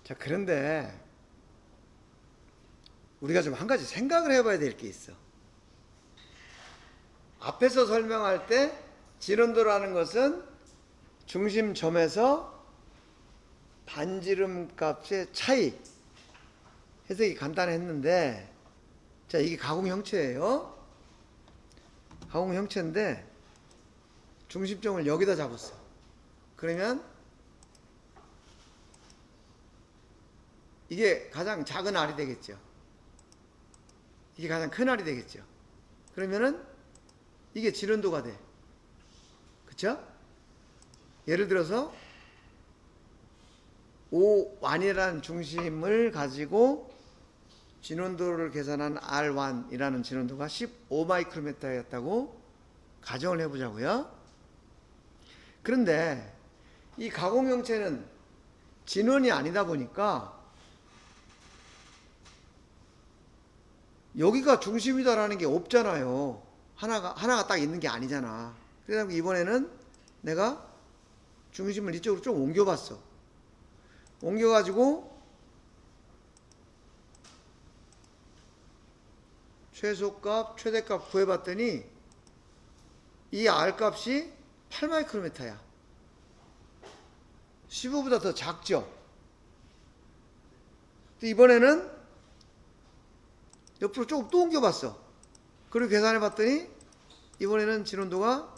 자, 그런데 우리가 좀 한 가지 생각을 해봐야 될 게 있어. 앞에서 설명할 때 진원도라는 것은 중심점에서 반지름 값의 차이, 해석이 간단했는데, 자, 이게 가공 형체예요. 가공 형체인데 중심점을 여기다 잡았어. 그러면 이게 가장 작은 알이 되겠죠. 이게 가장 큰 알이 되겠죠. 그러면은 이게 진원도가 돼. 그쵸? 예를 들어서 O1이라는 중심을 가지고 진원도를 계산한 R1이라는 진원도가 15 마이크로미터였다고 가정을 해보자고요. 그런데 이 가공형체는 진원이 아니다 보니까 여기가 중심이다라는 게 없잖아요. 하나가 딱 있는 게 아니잖아. 그래서 이번에는 내가 중심을 이쪽으로 좀 옮겨봤어. 옮겨가지고 최소값, 최대값 구해봤더니 이 R값이 8 마이크로미터야. 15보다 더 작죠. 이번에는 옆으로 조금 또 옮겨봤어. 그리고 계산해봤더니 이번에는 진원도가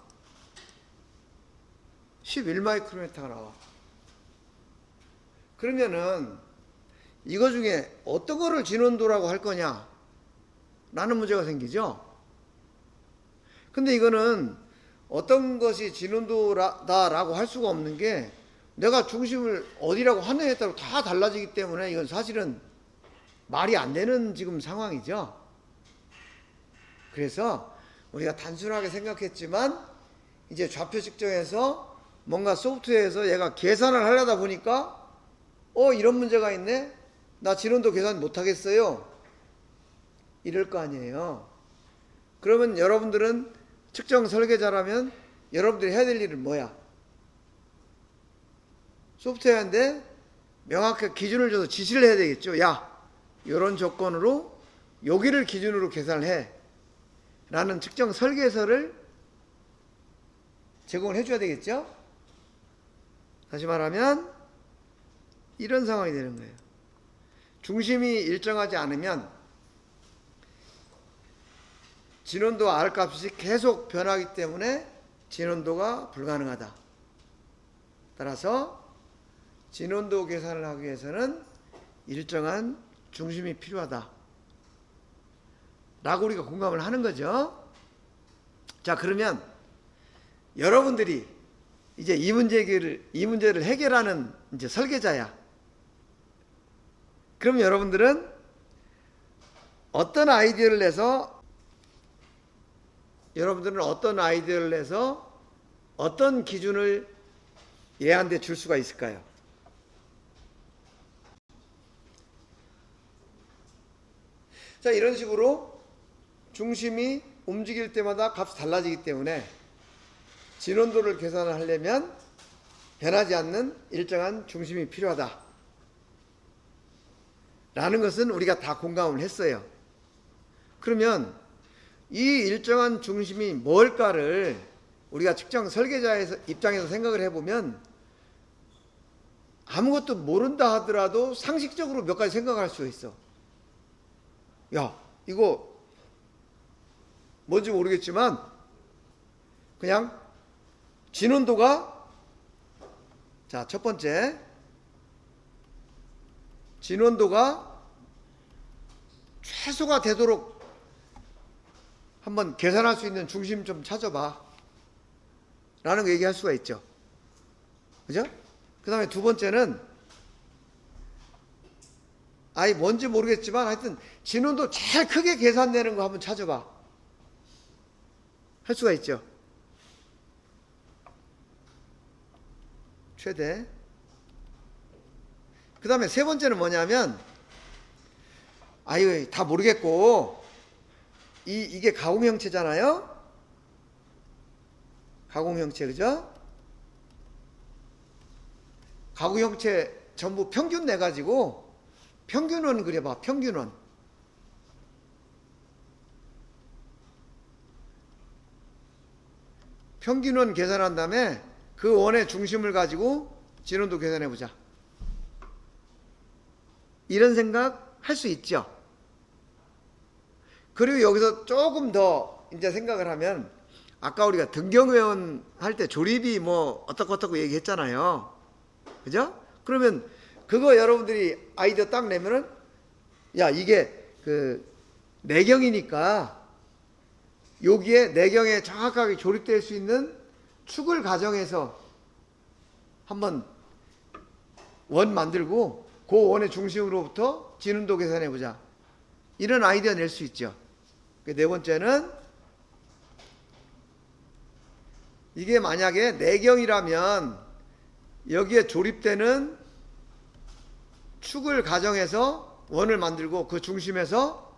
11 마이크로미터가 나와. 그러면은 이거 중에 어떤 거를 진원도라고 할 거냐 라는 문제가 생기죠. 근데 이거는 어떤 것이 진원도다라고 할 수가 없는 게 내가 중심을 어디라고 하느냐에 따라 다 달라지기 때문에 이건 사실은 말이 안 되는 지금 상황이죠. 그래서 우리가 단순하게 생각했지만 이제 좌표 측정해서 뭔가 소프트웨어에서 얘가 계산을 하려다 보니까 이런 문제가 있네? 나 진원도 계산 못 하겠어요. 이럴 거 아니에요. 그러면 여러분들은 측정 설계자라면 여러분들이 해야 될 일은 뭐야? 소프트웨어인데 명확하게 기준을 줘서 지시를 해야 되겠죠. 야, 이런 조건으로 여기를 기준으로 계산을 해 라는 측정 설계서를 제공을 해줘야 되겠죠. 다시 말하면 이런 상황이 되는 거예요. 중심이 일정하지 않으면 진원도 R값이 계속 변하기 때문에 진원도가 불가능하다. 따라서 진원도 계산을 하기 위해서는 일정한 중심이 필요하다 라고 우리가 공감을 하는 거죠. 자, 그러면 여러분들이 이제 이 문제를 해결하는 이제 설계자야. 그럼 여러분들은 어떤 아이디어를 내서 어떤 기준을 얘한테 줄 수가 있을까요? 자, 이런 식으로 중심이 움직일 때마다 값이 달라지기 때문에 진원도를 계산을 하려면 변하지 않는 일정한 중심이 필요하다 라는 것은 우리가 다 공감을 했어요. 그러면 이 일정한 중심이 뭘까를 우리가 측정 설계자의 입장에서 생각을 해보면 아무것도 모른다 하더라도 상식적으로 몇 가지 생각할 수가 있어. 야, 이거 뭔지 모르겠지만 그냥 진원도가, 자, 첫 번째 진원도가 최소가 되도록 한번 계산할 수 있는 중심 좀 찾아봐 라는 거 얘기할 수가 있죠. 그죠? 그 다음에 두 번째는 뭔지 모르겠지만 하여튼 진원도 제일 크게 계산되는 거 한번 찾아봐 할 수가 있죠. 최대. 그 다음에 세 번째는 뭐냐면 다 모르겠고 이게 가공형체잖아요. 가공형체, 그죠? 가공형체 전부 평균 내가지고 평균원 그려봐. 평균원. 평균원 계산한 다음에 그 원의 중심을 가지고 진원도 계산해보자. 이런 생각 할 수 있죠. 그리고 여기서 조금 더 이제 생각을 하면, 아까 우리가 등경회원 할 때 조립이 뭐 어떻고 얘기했잖아요. 그죠? 그러면 그거 여러분들이 아이디어 딱 내면은, 야, 이게 그 내경이니까 여기에 내경에 정확하게 조립될 수 있는 축을 가정해서 한번 원 만들고 그 원의 중심으로부터 진운도 계산해보자. 이런 아이디어 낼 수 있죠. 네 번째는, 이게 만약에 내경이라면 여기에 조립되는 축을 가정해서 원을 만들고 그 중심에서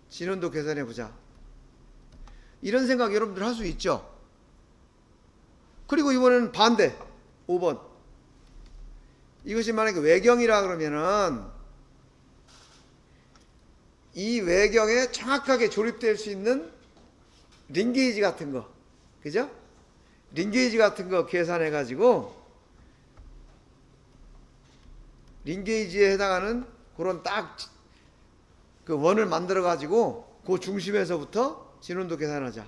진원도 계산해보자. 이런 생각 여러분들 할 수 있죠. 그리고 이번에는 반대 5번. 이것이 만약에 외경이라 그러면은 이 외경에 정확하게 조립될 수 있는 링게이지 같은 거, 그죠? 링게이지 같은 거 계산해 가지고 링게이지에 해당하는 그런 딱 그 원을 만들어 가지고 그 중심에서부터 진원도 계산하자.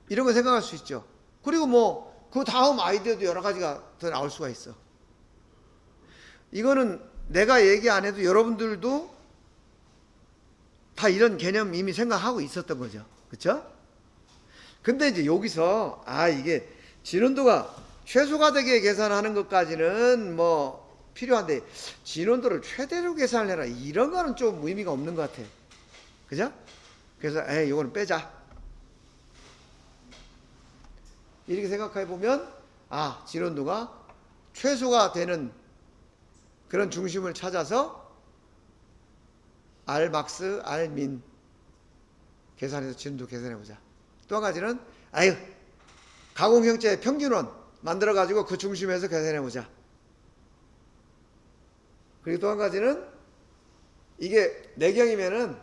이런 거 생각할 수 있죠. 그리고 뭐 그 다음 아이디어도 여러 가지가 더 나올 수가 있어. 이거는 내가 얘기 안 해도 여러분들도 다 이런 개념 이미 생각하고 있었던 거죠. 그렇죠? 근데 이제 여기서 이게 진원도가 최소가 되게 계산하는 것까지는 뭐 필요한데, 진원도를 최대로 계산을 해라, 이런 거는 좀 의미가 없는 것 같아. 그죠? 그래서 이거는 빼자. 이렇게 생각해 보면 진원도가 최소가 되는 그런 중심을 찾아서 Rmax, Rmin 계산해서 진원도 계산해 보자. 또 한 가지는 가공형체의 평균원 만들어 가지고 그 중심에서 계산해 보자. 그리고 또 한 가지는, 이게 내경이면은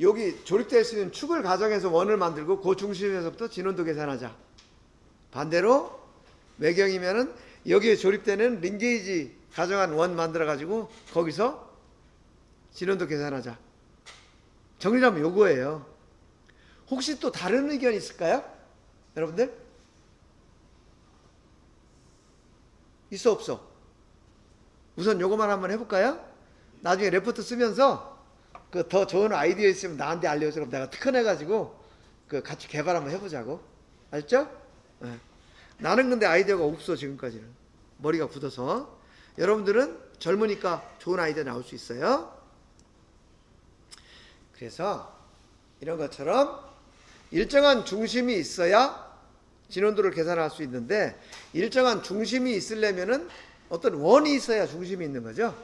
여기 조립될 수 있는 축을 가정해서 원을 만들고 그 중심에서부터 진원도 계산하자. 반대로 외경이면은 여기에 조립되는 링게이지 가정한 원 만들어 가지고 거기서 진원도 계산하자. 정리하면 요거예요. 혹시 또 다른 의견 있을까요? 여러분들? 있어 없어? 우선 요거만 한번 해볼까요? 나중에 레포트 쓰면서 그 더 좋은 아이디어 있으면 나한테 알려줘. 그럼 내가 특허내가지고 그 같이 개발 한번 해보자고. 알죠? 네. 나는 근데 아이디어가 없어 지금까지는. 머리가 굳어서. 여러분들은 젊으니까 좋은 아이디어 나올 수 있어요. 그래서 이런 것처럼 일정한 중심이 있어야 진원도를 계산할 수 있는데, 일정한 중심이 있으려면은 어떤 원이 있어야 중심이 있는 거죠.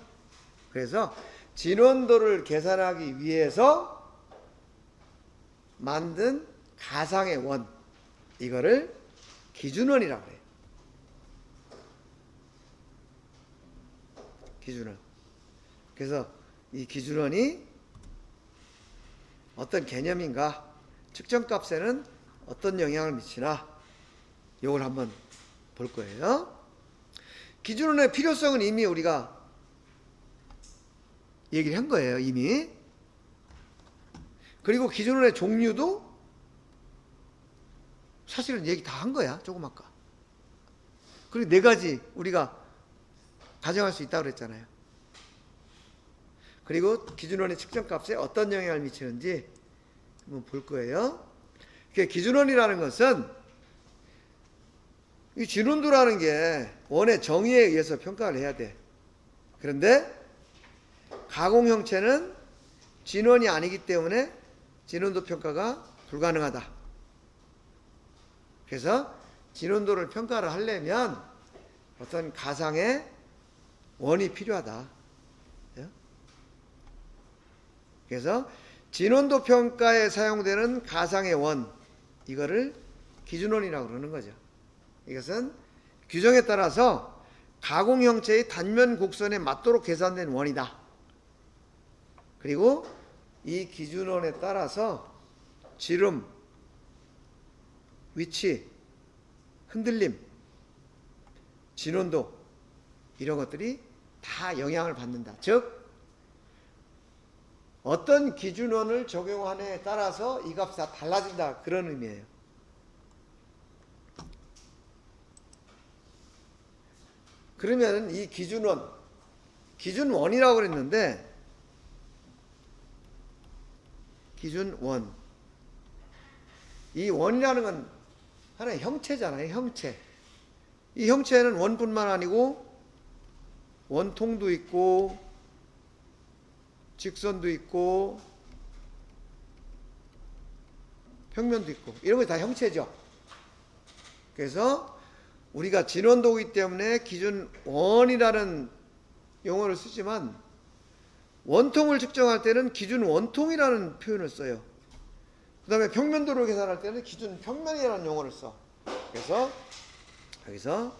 그래서 진원도를 계산하기 위해서 만든 가상의 원, 이거를 기준원이라고 해요. 기준원. 그래서 이 기준원이 어떤 개념인가, 측정값에는 어떤 영향을 미치나, 이걸 한번 볼 거예요. 기준원의 필요성은 이미 우리가 얘기를 한 거예요, 이미. 그리고 기준원의 종류도 사실은 얘기 다 한 거야, 조금 아까. 그리고 4가지 우리가 가정할 수 있다고 그랬잖아요. 그리고 기준원의 측정값에 어떤 영향을 미치는지 한번 볼 거예요. 기준원이라는 것은, 이 진원도라는 게 원의 정의에 의해서 평가를 해야 돼. 그런데 가공형체는 진원이 아니기 때문에 진원도 평가가 불가능하다. 그래서 진원도를 평가를 하려면 어떤 가상의 원이 필요하다. 그래서 진원도 평가에 사용되는 가상의 원, 이거를 기준원이라고 그러는 거죠. 이것은 규정에 따라서 가공 형체의 단면 곡선에 맞도록 계산된 원이다. 그리고 이 기준원에 따라서 지름, 위치, 흔들림, 진원도 이런 것들이 다 영향을 받는다. 즉 어떤 기준원을 적용하느냐에 따라서 이 값이 다 달라진다. 그런 의미예요. 그러면 이 기준원, 기준원이라고 그랬는데 기준원, 이 원이라는 건 하나의 형체잖아요. 형체. 이 형체는 원뿐만 아니고 원통도 있고 직선도 있고 평면도 있고 이런 게 다 형체죠. 그래서 우리가 진원도이기 때문에 기준원이라는 용어를 쓰지만 원통을 측정할 때는 기준원통이라는 표현을 써요. 그 다음에 평면도를 계산할 때는 기준평면이라는 용어를 써. 그래서 여기서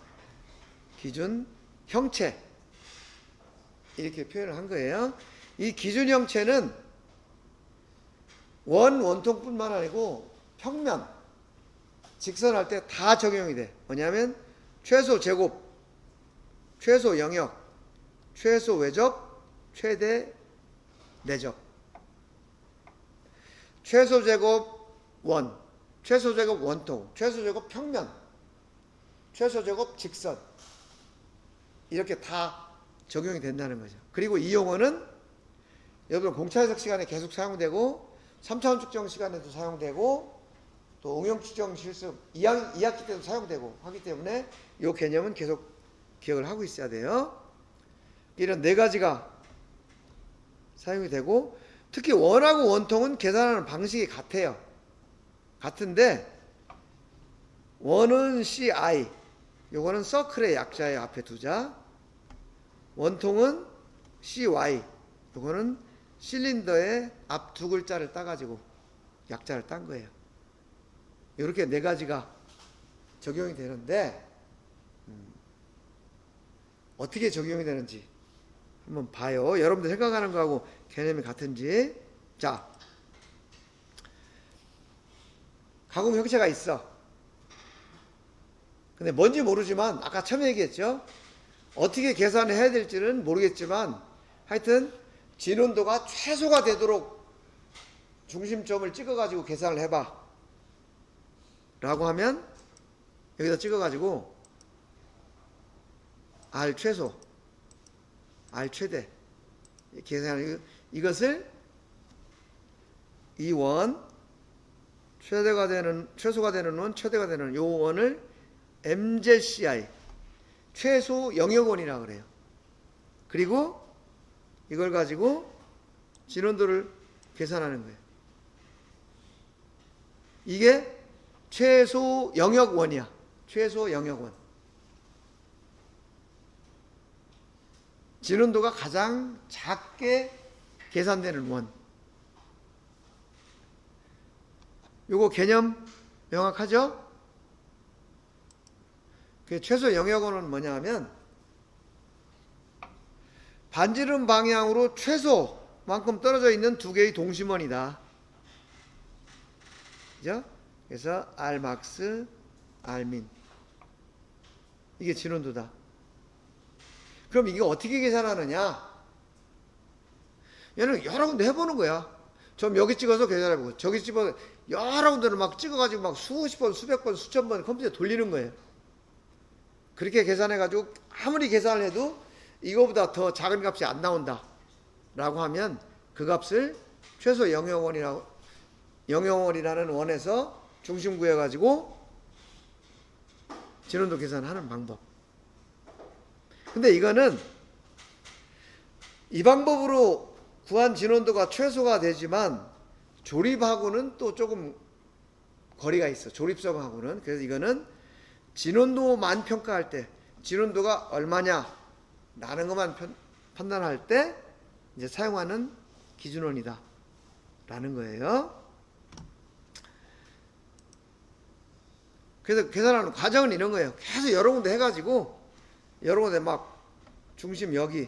기준형체 이렇게 표현을 한 거예요. 이 기준형체는 원통뿐만 아니고 평면, 직선할 때 다 적용이 돼. 뭐냐면 최소 제곱, 최소 영역, 최소 외적, 최대 내적. 최소 제곱 원, 최소 제곱 원통, 최소 제곱 평면, 최소 제곱 직선. 이렇게 다 적용이 된다는 거죠. 그리고 이 용어는 여러분 공차 해석 시간에 계속 사용되고 3차원 측정 시간에도 사용되고 또 응용 측정 실습 2학기 때도 사용되고 하기 때문에 이 개념은 계속 기억을 하고 있어야 돼요. 이런 네 가지가 사용이 되고 특히 원하고 원통은 계산하는 방식이 같아요. 같은데 원은 CI, 요거는 서클의 약자예요. 앞에 두자. 원통은 CY, 요거는 실린더의 앞 두 글자를 따가지고 약자를 딴 거예요. 이렇게 네 가지가 적용이 되는데 어떻게 적용이 되는지 한번 봐요. 여러분들 생각하는 거하고 개념이 같은지. 자, 가공 형체가 있어. 근데 뭔지 모르지만 아까 처음에 얘기했죠. 어떻게 계산을 해야 될지는 모르겠지만 하여튼 진원도가 최소가 되도록 중심점을 찍어가지고 계산을 해봐 라고 하면 여기다 찍어가지고 R 최소, R 최대 계산을 이것을 이 원 최소가 되는 원, 최대가 되는 요 원을 MZCI 최소 영역원이라고 그래요. 그리고 이걸 가지고 진원도를 계산하는 거예요. 이게 최소 영역원이야. 최소 영역원. 진원도가 가장 작게 계산되는 원. 요거 개념 명확하죠? 그 최소 영역원은 뭐냐 하면 반지름 방향으로 최소만큼 떨어져 있는 두 개의 동심원이다. 그죠? 그래서 Rmax, Rmin. 이게 진원도다. 그럼 이게 어떻게 계산하느냐? 얘는 여러 군데 해보는 거야. 좀 여기 찍어서 계산해보고, 저기 찍어서 여러 군데를 막 찍어가지고 막 수십 번, 수백 번, 수천 번 컴퓨터에 돌리는 거예요. 그렇게 계산해가지고 아무리 계산을 해도 이거보다 더 작은 값이 안 나온다 라고 하면 그 값을 최소 영역원이라는 원에서 중심 구해가지고 진원도 계산하는 방법. 근데 이거는 이 방법으로 구한 진원도가 최소가 되지만 조립하고는 또 조금 거리가 있어. 조립성하고는. 그래서 이거는 진원도만 평가할 때 진원도가 얼마냐 라는 것만 판단할 때 이제 사용하는 기준원이다 라는 거예요. 그래서 계산하는 과정은 이런 거예요. 계속 여러 군데 해가지고 여러 군데 막 중심 여기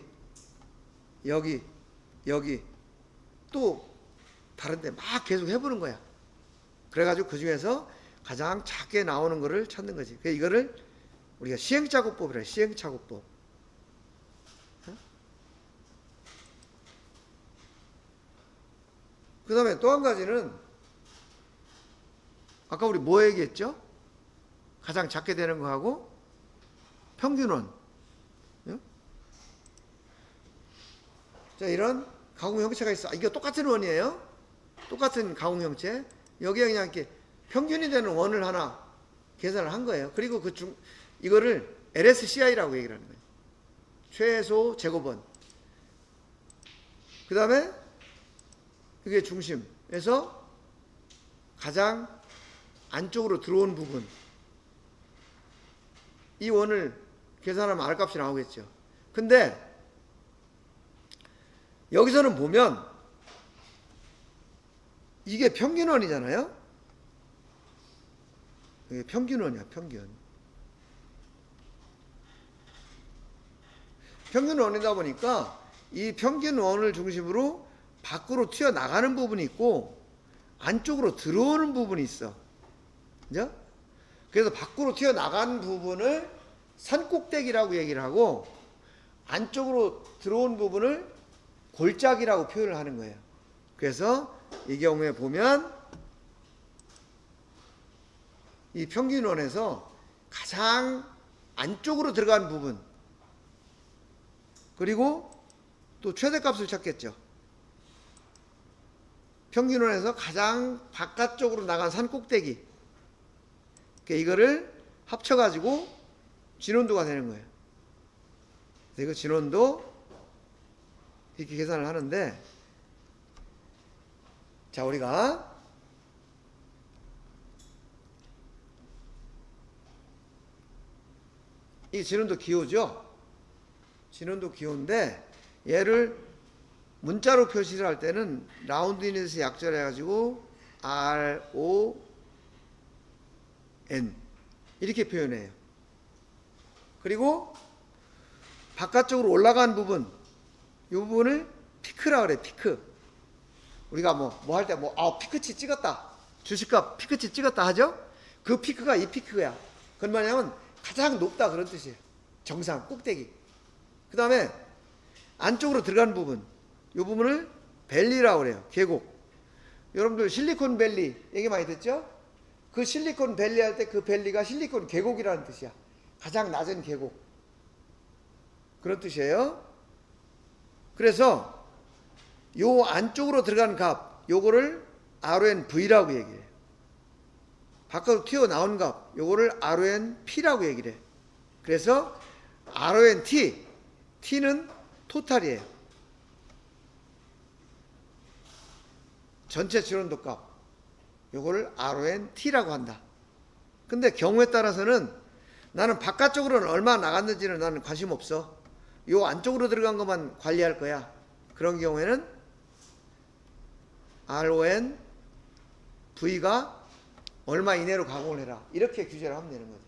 또 다른데 막 계속 해보는 거야. 그래가지고 그 중에서 가장 작게 나오는 거를 찾는 거지. 그래서 이거를 우리가 시행착오법이라 해. 시행착오법. 그 다음에 또 한 가지는 아까 우리 뭐 얘기했죠? 가장 작게 되는 거하고 평균원. 자, 이런 가공 형체가 있어. 이거 똑같은 원이에요. 똑같은 가공 형체. 여기에 그냥 이렇게 평균이 되는 원을 하나 계산을 한 거예요. 그리고 이거를 LSCI라고 얘기를 하는 거예요. 최소 제곱원. 그 다음에 그게 중심에서 가장 안쪽으로 들어온 부분. 이 원을 계산하면 R값이 나오겠죠. 근데 여기서는 보면 이게 평균원이잖아요. 이게 평균원이야, 평균. 평균원이다 보니까 이 평균원을 중심으로 밖으로 튀어나가는 부분이 있고 안쪽으로 들어오는 부분이 있어. 그죠? 그래서 밖으로 튀어나간 부분을 산꼭대기라고 얘기를 하고 안쪽으로 들어온 부분을 골짜기라고 표현을 하는 거예요. 그래서 이 경우에 보면 이 평균원에서 가장 안쪽으로 들어간 부분 그리고 또 최대값을 찾겠죠. 평균원에서 가장 바깥쪽으로 나간 산꼭대기. 이거를 합쳐가지고 진원도가 되는 거예요. 이거 진원도 이렇게 계산을 하는데, 자, 우리가 이 진원도 기호죠. 진원도 기호인데 얘를 문자로 표시를 할 때는 라운드 유닛을 약절해가지고 RON 이렇게 표현해요. 그리고 바깥쪽으로 올라간 부분, 이 부분을 피크라 그래. 피크. 우리가 뭐 할 때 피크치 찍었다, 주식값 피크치 찍었다 하죠. 그 피크가 이 피크야. 그건 뭐냐면 가장 높다 그런 뜻이에요. 정상 꼭대기. 그 다음에 안쪽으로 들어간 부분, 이 부분을 밸리라고 그래요. 계곡. 여러분들 실리콘 밸리 얘기 많이 듣죠? 그 실리콘 밸리 할 때 그 밸리가 실리콘 계곡이라는 뜻이야. 가장 낮은 계곡. 그런 뜻이에요. 그래서 요 안쪽으로 들어간 값, 요거를 RONV라고 얘기해요. 바깥으로 튀어나온 값, 요거를 RONP라고 얘기를 해. 그래서 RONT, T는 토탈이에요. 전체 진원도 값, 요거를 RONT라고 한다. 근데 경우에 따라서는 나는 바깥쪽으로는 얼마나 나갔는지는 나는 관심 없어. 요 안쪽으로 들어간 것만 관리할 거야. 그런 경우에는 RONV가 얼마 이내로 가공을 해라. 이렇게 규제를 하면 되는 거죠.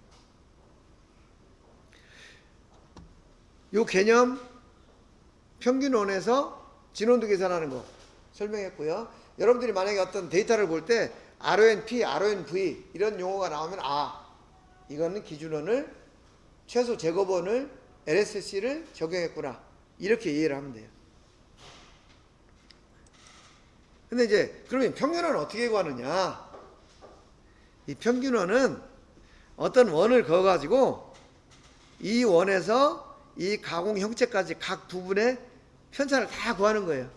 요 개념 평균원에서 진원도 계산하는 거 설명했고요. 여러분들이 만약에 어떤 데이터를 볼 때 RONP, RONV 이런 용어가 나오면 이거는 기준원을 최소 제곱원을 LSC를 적용했구나. 이렇게 이해를 하면 돼요. 근데 이제 그러면 평균원은 어떻게 구하느냐? 이 평균원은 어떤 원을 그어가지고 이 원에서 이 가공 형체까지 각 부분의 편차를 다 구하는 거예요.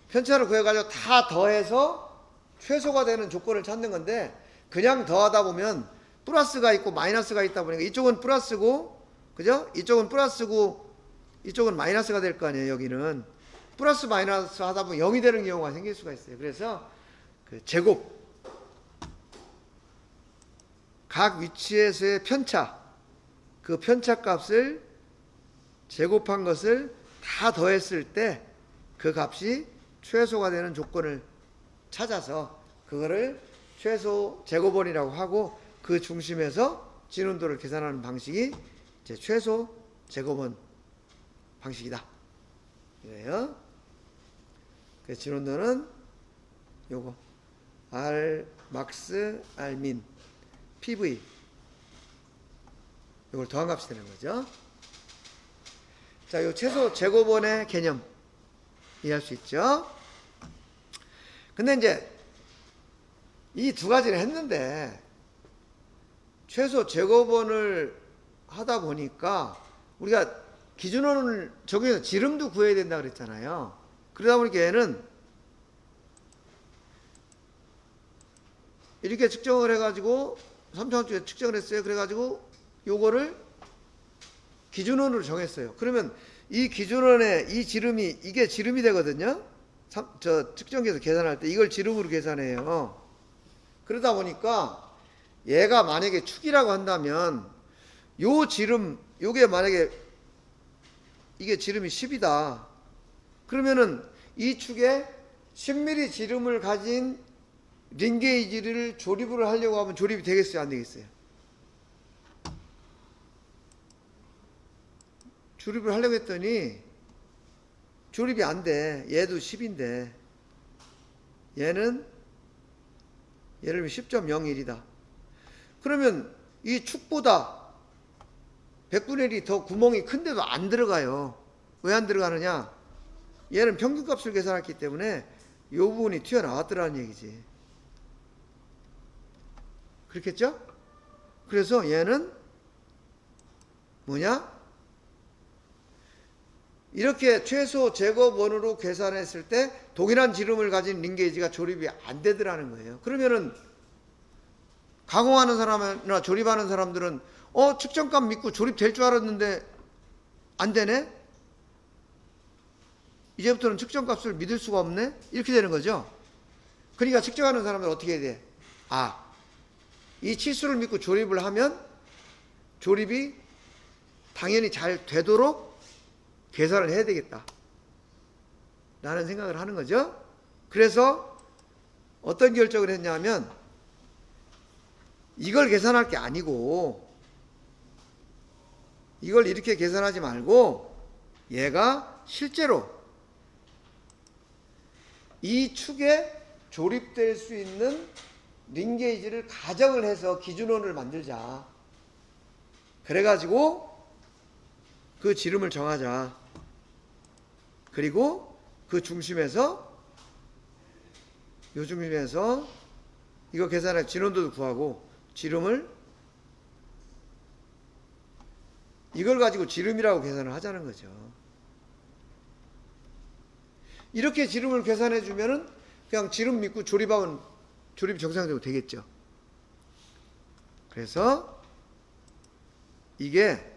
편차를 구해가지고 다 더해서 최소가 되는 조건을 찾는 건데, 그냥 더하다 보면 플러스가 있고 마이너스가 있다 보니까 이쪽은 플러스고, 그죠? 이쪽은 플러스고 이쪽은 마이너스가 될 거 아니에요. 여기는 플러스 마이너스 하다 보면 0이 되는 경우가 생길 수가 있어요. 그래서 그 제곱, 각 위치에서의 편차, 그 편차 값을 제곱한 것을 다 더했을 때 그 값이 최소가 되는 조건을 찾아서 그거를 최소 제곱원이라고 하고 그 중심에서 진원도를 계산하는 방식이 이제 최소 제곱원 방식이다. 그래요. 그래서 진원도는 요거 R 막스 R 민 PV 이걸 더한 값이 되는 거죠. 자, 요 최소 제곱원의 개념 이해할 수 있죠? 근데 이제 이 두 가지를 했는데 최소 제곱원을 하다 보니까 우리가 기준원을 적용해서 지름도 구해야 된다 그랬잖아요. 그러다 보니까 얘는 이렇게 측정을 해가지고 3차원쪽에 측정을 했어요. 그래가지고 요거를 기준원으로 정했어요. 그러면 이 기준원의 이 지름이 이게 지름이 되거든요. 저 측정기에서 계산할 때 이걸 지름으로 계산해요. 그러다 보니까 얘가 만약에 축이라고 한다면 요 지름 요게 만약에 이게 지름이 10이다. 그러면은 이 축에 10mm 지름을 가진 링게이지를 조립을 하려고 하면 조립이 되겠어요? 안 되겠어요? 조립을 하려고 했더니 조립이 안 돼. 얘도 10인데 얘는 예를 들면 10.01이다. 그러면 이 축보다 100분의 1이 더 구멍이 큰데도 안 들어가요. 왜 안 들어가느냐? 얘는 평균값을 계산했기 때문에 이 부분이 튀어나왔더라는 얘기지. 그렇겠죠? 그래서 얘는 뭐냐? 이렇게 최소 제곱원으로 계산했을 때 동일한 지름을 가진 링게이지가 조립이 안 되더라는 거예요. 그러면은 가공하는 사람이나 조립하는 사람들은 측정값 믿고 조립될 줄 알았는데 안 되네? 이제부터는 측정값을 믿을 수가 없네? 이렇게 되는 거죠. 그러니까 측정하는 사람들은 어떻게 해야 돼? 이 치수를 믿고 조립을 하면 조립이 당연히 잘 되도록 계산을 해야 되겠다 라는 생각을 하는 거죠. 그래서 어떤 결정을 했냐면 이걸 계산할 게 아니고 이걸 이렇게 계산하지 말고 얘가 실제로 이 축에 조립될 수 있는 링게이지를 가정을 해서 기준원을 만들자. 그래가지고 그 지름을 정하자. 그리고 그 중심에서 요 중심에서 이거 계산해 진원도도 구하고 지름을 이걸 가지고 지름이라고 계산을 하자는 거죠. 이렇게 지름을 계산해 주면은 그냥 지름 믿고 조립하면 조립이 정상적으로 되겠죠. 그래서 이게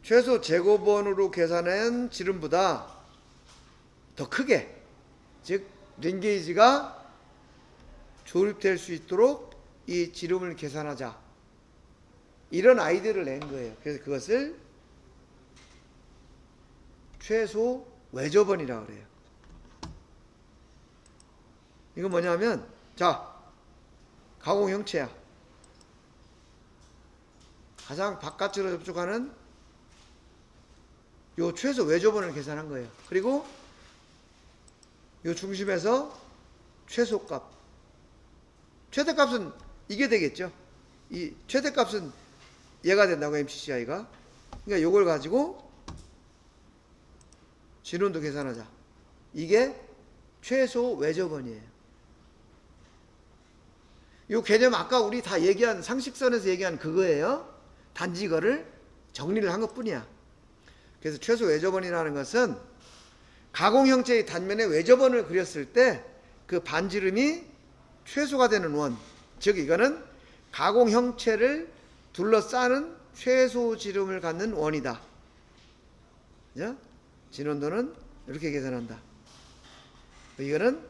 최소 제곱원으로 계산한 지름보다 더 크게, 즉 링게이지가 조립될 수 있도록 이 지름을 계산하자. 이런 아이디어를 낸 거예요. 그래서 그것을 최소 외접원이라고 그래요. 이건 뭐냐면, 자, 가공 형체야. 가장 바깥으로 접촉하는 요 최소 외접원을 계산한 거예요. 그리고 요 중심에서 최소값. 최대값은 이게 되겠죠. 이 최대값은 얘가 된다고, MCCI가. 그러니까 요걸 가지고 진원도 계산하자. 이게 최소 외접원이에요. 요 개념 아까 우리 다 얘기한 상식선에서 얘기한 그거예요. 단지 이거를 정리를 한 것뿐이야. 그래서 최소 외접원이라는 것은 가공 형체의 단면에 외접원을 그렸을 때 그 반지름이 최소가 되는 원, 즉 이거는 가공 형체를 둘러싸는 최소 지름을 갖는 원이다. 그죠? 진원도는 이렇게 계산한다. 이거는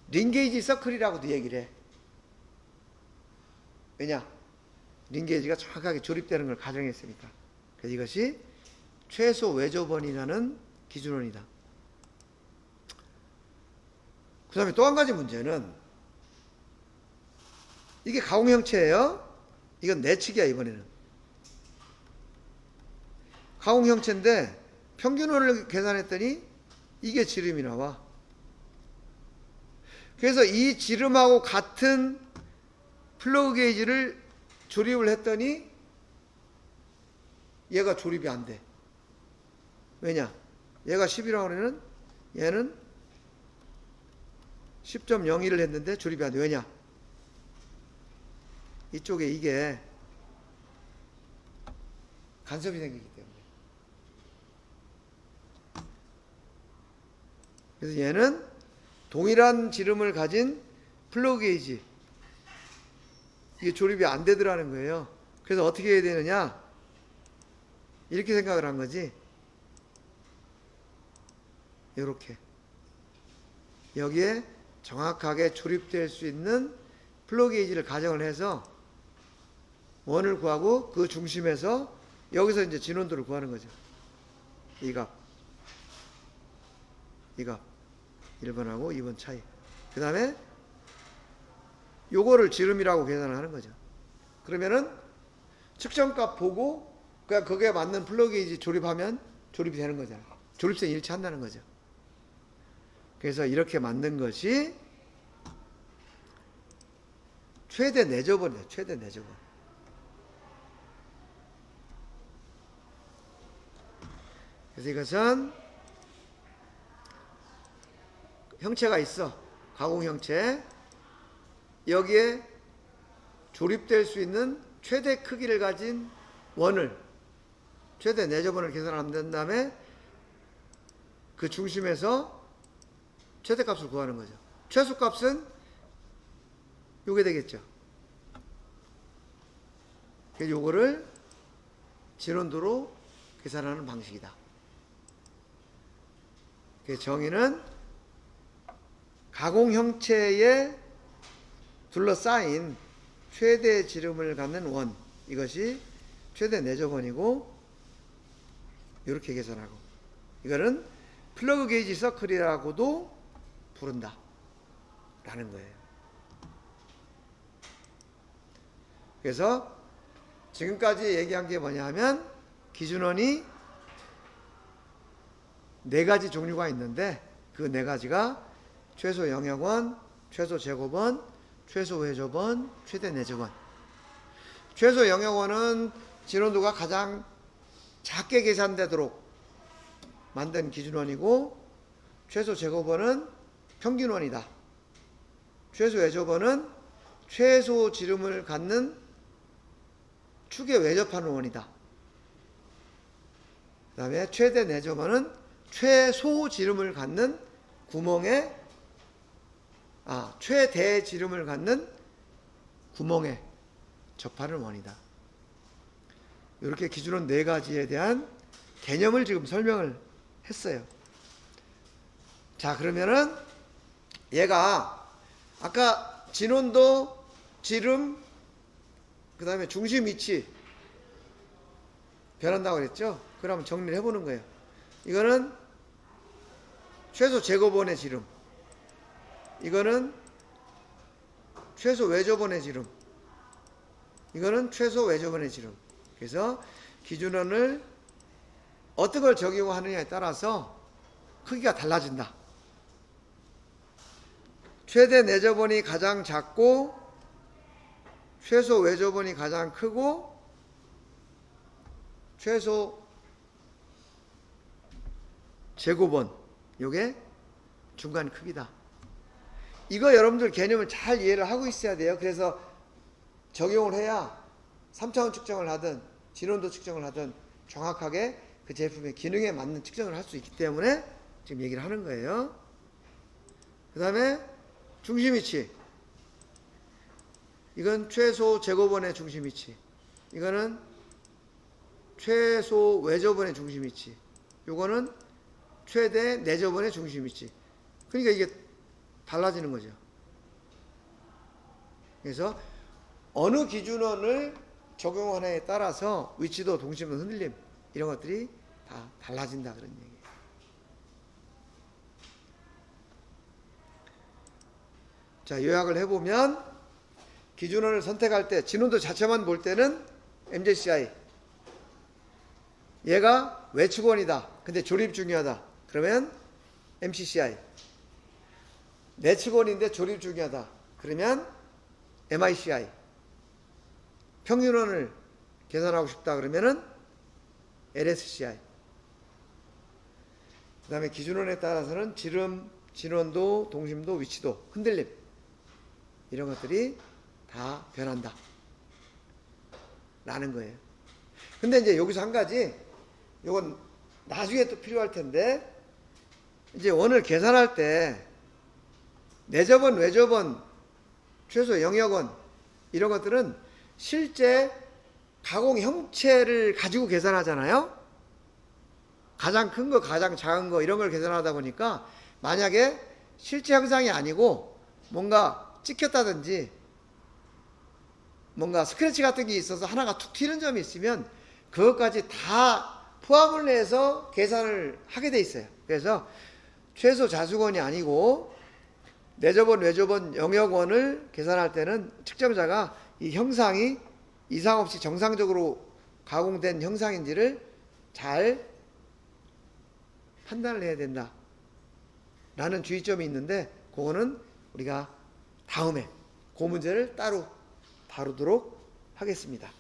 링게이지 서클이라고도 얘기를 해. 왜냐? 링게이지가 정확하게 조립되는 걸 가정했으니까. 그래서 이것이 최소 외접원이라는 기준원이다. 다음에 또 한 가지 문제는 이게 가공형체예요. 이건 내측이야 이번에는. 가공형체인데 평균원을 계산했더니 이게 지름이 나와. 그래서 이 지름하고 같은 플러그 게이지를 조립을 했더니 얘가 조립이 안 돼. 왜냐? 얘가 10이라고 그러면 얘는 10.01을 했는데 조립이 안 돼. 왜냐? 이쪽에 이게 간섭이 생기기 때문에. 그래서 얘는 동일한 지름을 가진 플러그 게이지, 이게 조립이 안 되더라는 거예요. 그래서 어떻게 해야 되느냐? 이렇게 생각을 한 거지. 이렇게 여기에 정확하게 조립될 수 있는 플러그 게이지를 가정을 해서 원을 구하고 그 중심에서 여기서 이제 진원도를 구하는 거죠. 이 값 1번하고 2번 차이. 그 다음에 요거를 지름이라고 계산을 하는 거죠. 그러면은 측정값 보고 그냥 거기에 맞는 플러그 게이지 조립하면 조립이 되는 거잖아요. 조립선이 일치한다는 거죠. 그래서 이렇게 만든 것이 최대 내접원이에요. 최대 내접원. 그래서 이것은 형체가 있어. 가공형체. 여기에 조립될 수 있는 최대 크기를 가진 원을, 최대 내접원을 계산한 다음에 그 중심에서 최대값을 구하는 거죠. 최소값은 요게 되겠죠. 그래서 요거를 진원도로 계산하는 방식이다. 그 정의는 가공 형체에 둘러싸인 최대 지름을 갖는 원, 이것이 최대 내접원이고, 이렇게 계산하고, 이거는 플러그 게이지 서클이라고도 부른다 라는 거예요. 그래서 지금까지 얘기한 게 뭐냐 하면 기준원이 네 가지 종류가 있는데 그 네 가지가 최소 영역원, 최소 제곱원, 최소 외접원, 최대 내접원. 최소 영역원은 진원도가 가장 작게 계산되도록 만든 기준원이고, 최소 제곱원은 평균원이다. 최소 외접원은 최소 지름을 갖는 축에 외접하는 원이다. 그 다음에 최대 내접원은 최소 지름을 갖는 구멍에, 최대 지름을 갖는 구멍에 접하는 원이다. 이렇게 기준원 네 가지에 대한 개념을 지금 설명을 했어요. 자, 그러면은 얘가 아까 진원도, 지름, 그 다음에 중심 위치 변한다고 그랬죠? 그럼 정리를 해보는 거예요. 이거는 최소 제곱원의 지름, 이거는 최소 외접원의 지름, 이거는 최소 외접원의 지름. 그래서 기준원을 어떤 걸 적용하느냐에 따라서 크기가 달라진다. 최대 내접원이 가장 작고 최소 외접원이 가장 크고 최소 제곱원, 요게 중간 크기다. 이거 여러분들 개념을 잘 이해를 하고 있어야 돼요. 그래서 적용을 해야 3차원 측정을 하든 진원도 측정을 하든 정확하게 그 제품의 기능에 맞는 측정을 할 수 있기 때문에 지금 얘기를 하는 거예요. 그 다음에 중심 위치, 이건 최소 제곱원의 중심 위치, 이거는 최소 외접원의 중심 위치, 요거는 최대 내접원의 중심 위치. 그러니까 이게 달라지는 거죠. 그래서 어느 기준원을 적용하느냐에 따라서 위치도 동심도 흔들림, 이런 것들이 다 달라진다, 그런 얘기예요. 자, 요약을 해보면 기준원을 선택할 때 진원도 자체만 볼 때는 MJCI. 얘가 외측원이다. 근데 조립 중요하다. 그러면 MCCI. 내측원인데 조립 중요하다. 그러면 MICI. 평균원을 계산하고 싶다. 그러면은 LSCI. 그 다음에 기준원에 따라서는 지름, 진원도, 동심도, 위치도, 흔들림 이런 것들이 다 변한다 라는 거예요. 근데 이제 여기서 한 가지, 이건 나중에 또 필요할 텐데, 이제 원을 계산할 때 내접원, 외접원, 최소 영역원 이런 것들은 실제 가공 형체를 가지고 계산하잖아요. 가장 큰 거, 가장 작은 거 이런 걸 계산하다 보니까 만약에 실제 형상이 아니고 뭔가 찍혔다든지 뭔가 스크래치 같은 게 있어서 하나가 툭 튀는 점이 있으면 그것까지 다 포함을 해서 계산을 하게 돼 있어요. 그래서 최소 자수권이 아니고 내접원, 외접원, 영역원을 계산할 때는 측정자가 이 형상이 이상 없이 정상적으로 가공된 형상인지를 잘 판단을 해야 된다 라는 주의점이 있는데, 그거는 우리가 다음에 그 문제를 따로 다루도록 하겠습니다.